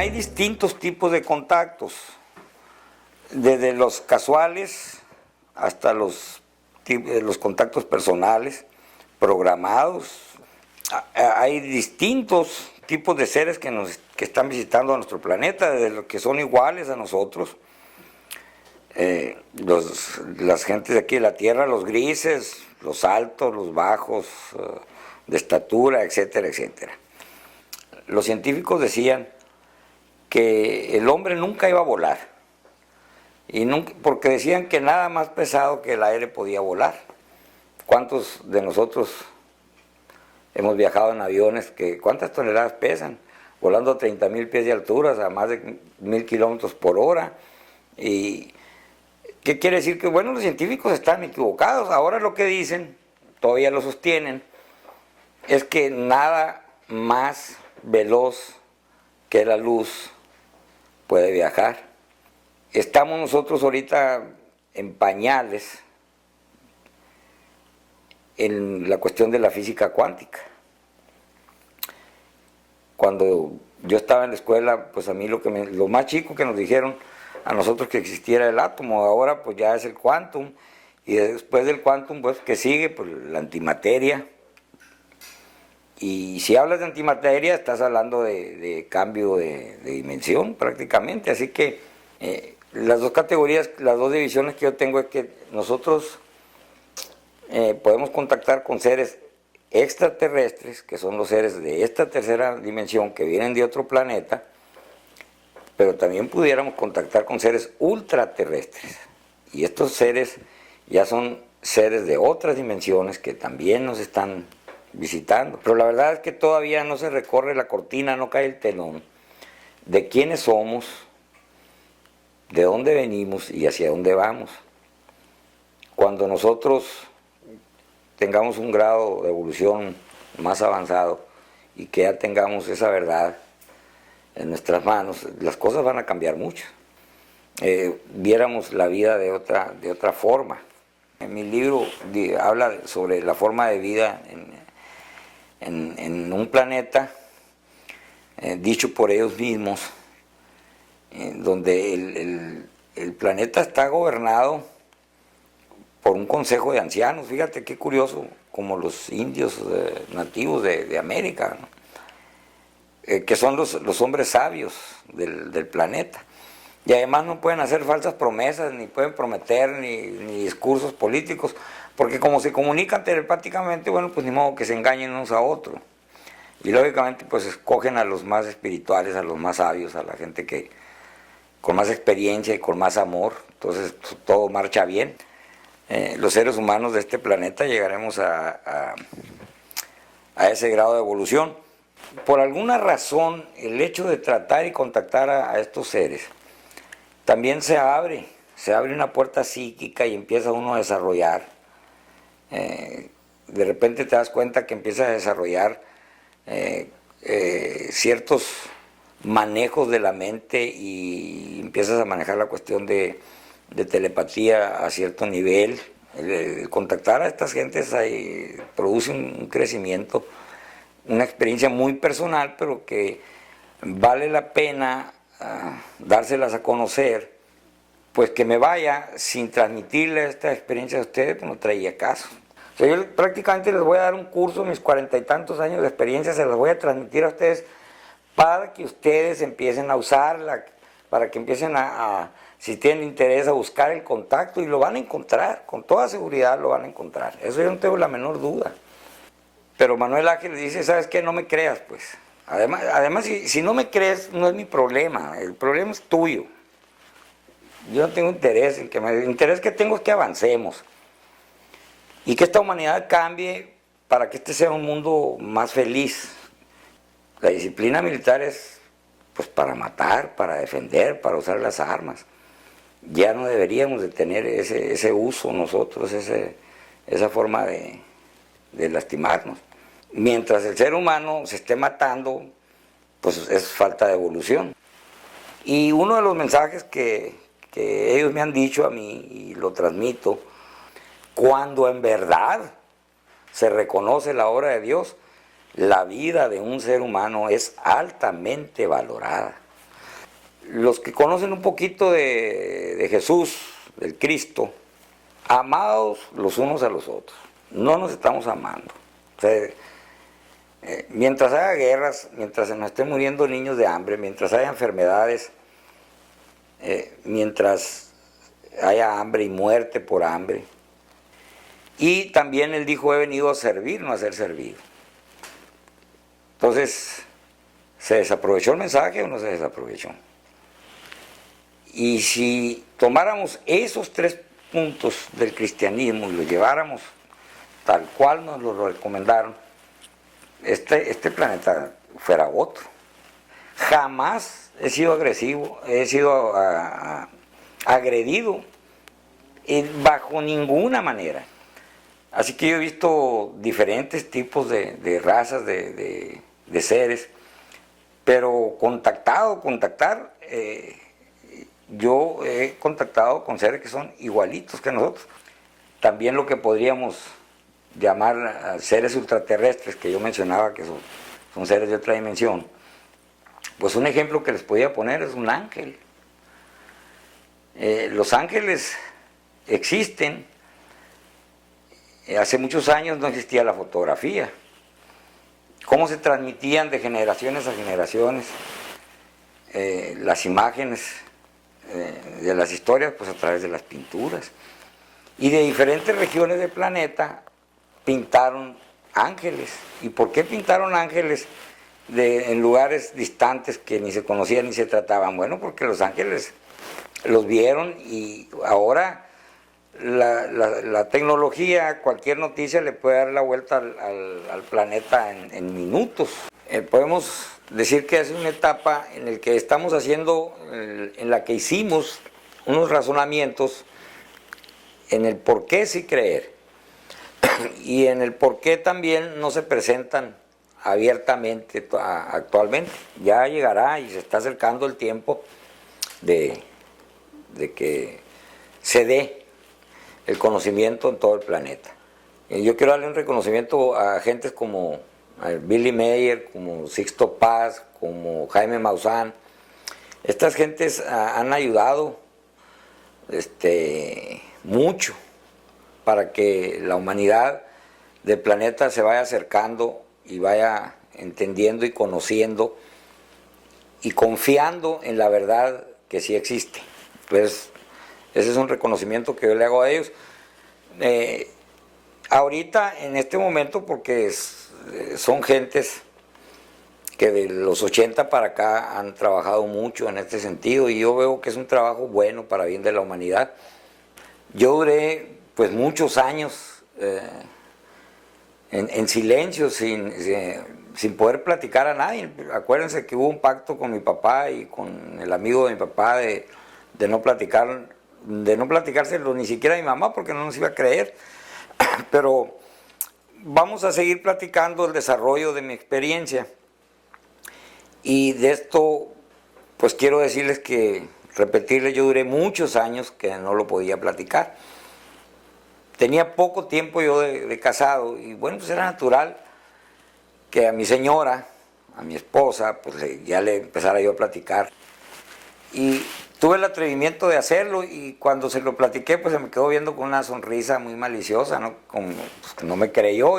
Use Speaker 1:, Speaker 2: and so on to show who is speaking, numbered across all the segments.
Speaker 1: hay distintos tipos de contactos, desde los casuales hasta los contactos personales, programados. Hay distintos tipos de seres que están visitando a nuestro planeta, desde los que son iguales a nosotros, las gentes de aquí de la Tierra, los grises, los altos, los bajos, de estatura, etcétera, etcétera. Los científicos decían que el hombre nunca iba a volar, porque decían que nada más pesado que el aire podía volar. ¿Cuántos de nosotros hemos viajado en aviones cuántas toneladas pesan? Volando a 30,000 pies de altura, a más de 1,000 kilómetros por hora. ¿Y qué quiere decir? Que bueno, los científicos están equivocados. Ahora lo que dicen, todavía lo sostienen, es que nada más veloz que la luz puede viajar. Estamos nosotros ahorita en pañales en la cuestión de la física cuántica. Cuando yo estaba en la escuela, pues a mí lo más chico que nos dijeron a nosotros que existiera el átomo, ahora pues ya es el quantum, y después del quantum, pues ¿qué sigue? Pues la antimateria. Y si hablas de antimateria, estás hablando de cambio de dimensión prácticamente. Así que las dos categorías, las dos divisiones que yo tengo es que nosotros podemos contactar con seres extraterrestres, que son los seres de esta tercera dimensión que vienen de otro planeta, pero también pudiéramos contactar con seres ultraterrestres. Y estos seres ya son seres de otras dimensiones que también nos están visitando. Pero la verdad es que todavía no se recorre la cortina, no cae el telón de quiénes somos, de dónde venimos y hacia dónde vamos. Cuando nosotros tengamos un grado de evolución más avanzado y que ya tengamos esa verdad en nuestras manos, las cosas van a cambiar mucho. Viéramos la vida de otra forma. En mi libro habla sobre la forma de vida en un planeta dicho por ellos mismos, donde el planeta está gobernado por un consejo de ancianos. Fíjate qué curioso, como los indios nativos de América, ¿no? Que son los hombres sabios del planeta. Y además no pueden hacer falsas promesas, ni pueden prometer, ni discursos políticos, porque como se comunican telepáticamente, bueno, pues ni modo que se engañen unos a otros. Y lógicamente pues escogen a los más espirituales, a los más sabios, a la gente que con más experiencia y con más amor. Entonces todo marcha bien. Los seres humanos de este planeta llegaremos a ese grado de evolución. Por alguna razón, el hecho de tratar y contactar a estos seres también se abre una puerta psíquica y empieza uno a desarrollar. De repente te das cuenta que empiezas a desarrollar ciertos manejos de la mente y empiezas a manejar la cuestión de telepatía a cierto nivel. El contactar a estas gentes produce un crecimiento, una experiencia muy personal, pero que vale la pena dárselas a conocer. Pues que me vaya sin transmitirle esta experiencia a ustedes, pues no traía caso. O sea, yo prácticamente les voy a dar un curso, mis 40 y tantos años de experiencia, se los voy a transmitir a ustedes para que ustedes empiecen a usarla, para que empiecen si tienen interés, a buscar el contacto, y lo van a encontrar, con toda seguridad lo van a encontrar. Eso yo no tengo la menor duda. Pero Manuel Ángeles dice, ¿sabes qué? No me creas, pues. Además si no me crees, no es mi problema, el problema es tuyo. Yo no tengo interés, el interés que tengo es que avancemos y que esta humanidad cambie para que este sea un mundo más feliz. La disciplina militar es pues para matar, para defender, para usar las armas. Ya no deberíamos de tener ese uso nosotros, esa forma de lastimarnos. Mientras el ser humano se esté matando, pues es falta de evolución. Y uno de los mensajes que ellos me han dicho a mí, y lo transmito, cuando en verdad se reconoce la obra de Dios, la vida de un ser humano es altamente valorada. los que conocen un poquito de Jesús, del Cristo, amados los unos a los otros, no nos estamos amando. O sea, mientras haya guerras, mientras se nos estén muriendo niños de hambre, mientras haya enfermedades, mientras haya hambre y muerte por hambre. Y también él dijo, he venido a servir, no a ser servido. Entonces, ¿se desaprovechó el mensaje o no se desaprovechó? Y si tomáramos esos 3 puntos del cristianismo y los lleváramos tal cual nos lo recomendaron, este planeta fuera otro. Jamás he sido agresivo, he sido agredido bajo ninguna manera. Así que yo he visto diferentes tipos de razas, de seres, pero contactar, yo he contactado con seres que son igualitos que nosotros. También lo que podríamos llamar seres ultraterrestres, que yo mencionaba que son seres de otra dimensión. Pues un ejemplo que les podía poner es un ángel. Los ángeles existen. Hace muchos años no existía la fotografía. ¿Cómo se transmitían de generaciones a generaciones las imágenes de las historias? Pues a través de las pinturas. Y de diferentes regiones del planeta pintaron ángeles. ¿Y por qué pintaron ángeles en lugares distantes que ni se conocían ni se trataban? Bueno, porque los ángeles los vieron y ahora la tecnología, cualquier noticia le puede dar la vuelta al planeta en minutos. Podemos decir que es una etapa en la que estamos haciendo, en la que hicimos unos razonamientos en el por qué sí creer y en el por qué también no se presentan abiertamente actualmente. Ya llegará y se está acercando el tiempo de que se dé el conocimiento en todo el planeta. Yo quiero darle un reconocimiento a gentes como Billy Mayer, como Sixto Paz, como Jaime Maussan. Estas gentes han ayudado mucho para que la humanidad del planeta se vaya acercando y vaya entendiendo y conociendo y confiando en la verdad que sí existe. Pues ese es un reconocimiento que yo le hago a ellos. Ahorita, en este momento, porque son gentes que de los 80 para acá han trabajado mucho en este sentido y yo veo que es un trabajo bueno para bien de la humanidad. Yo duré pues muchos años en silencio, sin poder platicar a nadie. Acuérdense que hubo un pacto con mi papá y con el amigo de mi papá de no platicárselo ni siquiera a mi mamá porque no nos iba a creer. Pero vamos a seguir platicando el desarrollo de mi experiencia. Y de esto, pues quiero decirles repetirles, yo duré muchos años que no lo podía platicar. Tenía poco tiempo yo de casado y bueno, pues era natural que a mi señora, a mi esposa, pues ya le empezara yo a platicar. Y tuve el atrevimiento de hacerlo y cuando se lo platiqué, pues se me quedó viendo con una sonrisa muy maliciosa, ¿no? Como, pues, que no me creyó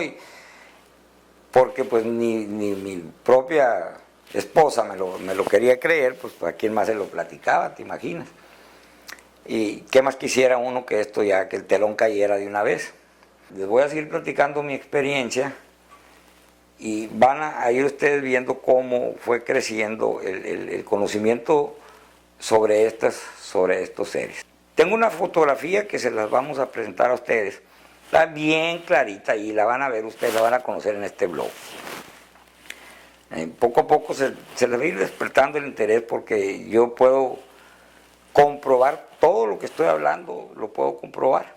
Speaker 1: porque pues ni mi propia esposa me lo quería creer, pues a quién más se lo platicaba, ¿te imaginas? Y qué más quisiera uno que esto ya, que el telón cayera de una vez. Les voy a seguir platicando mi experiencia y van a ir ustedes viendo cómo fue creciendo el conocimiento sobre estos seres. Tengo una fotografía que se las vamos a presentar a ustedes. Está bien clarita y la van a ver ustedes, la van a conocer en este blog. Poco a poco se les va a ir despertando el interés porque yo puedo comprobar todo lo que estoy hablando, lo puedo comprobar.